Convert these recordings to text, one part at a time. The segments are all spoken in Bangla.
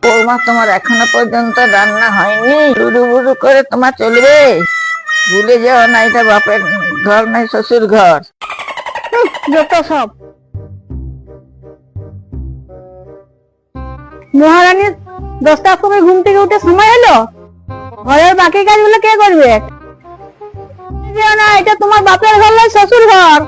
বৌমা, তোমার এখনো পর্যন্ত রান্না হয়নি? বুড়ু বুড়ু করে তোমার চলবে? ভুলে যাও না, এটা বাপের ঘর নাই, শ্বশুর ঘর। যত সব। মহারানীর 10টার সময় ঘুম থেকে উঠে সময় হলো, ঘরের বাকি কাজগুলো কে করবে? যেও না, এটা তোমার বাপের ঘর নয়, শ্বশুর ঘর।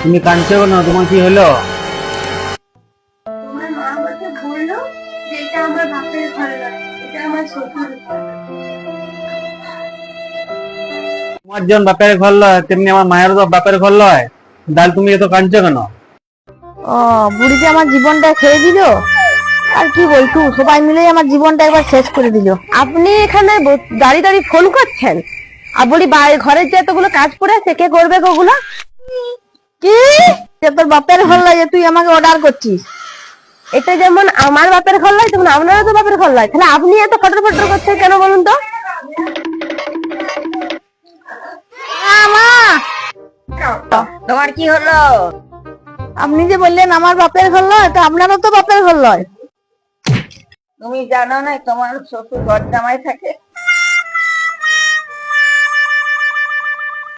তুমি কাঁদছো কেন? তোমার কি হলো? তোমার মা আমাকে বললো যে এটা আমার বাপের ঘর নয়, এটা আমার শ্বশুর ঘর। তোমার যেমন বাপের ঘর লয়, তেমনি আমার মায়ের তো বাপের ঘর লয়। ডাল তুমি এত কাঁদছো কেন? ও, বুড়িতে আমার জীবনটা খেয়ে দিল। আর কি বলছু, সবাই মিলে আমার জীবনটা একবার শেষ করে দিল। আপনি এখানে দাঁড়িয়ে দাঁড়িয়ে ফোন করছেন, আর বলি ঘরের যে এতগুলো কাজ পড়ে আছে, কে করবে ওগুলো? কি যে তোর বাপের ঘর লাই যে তুই আমাকে অর্ডার করছিস? এটা যেমন আমার বাপের ঘর লাই, তেমন আপনারও তো বাপের ঘর লাই। তাহলে আপনি এত ফটর ফটর করছেন কেন বলুন তো? মা, তোমার কি হলো? আপনি যে বললেন আমার বাপের ঘর লয়, তো আপনারও তো বাপের ঘর লয়। তুমি জানো না তোমার শ্বশুর ঘর জামাই থাকে?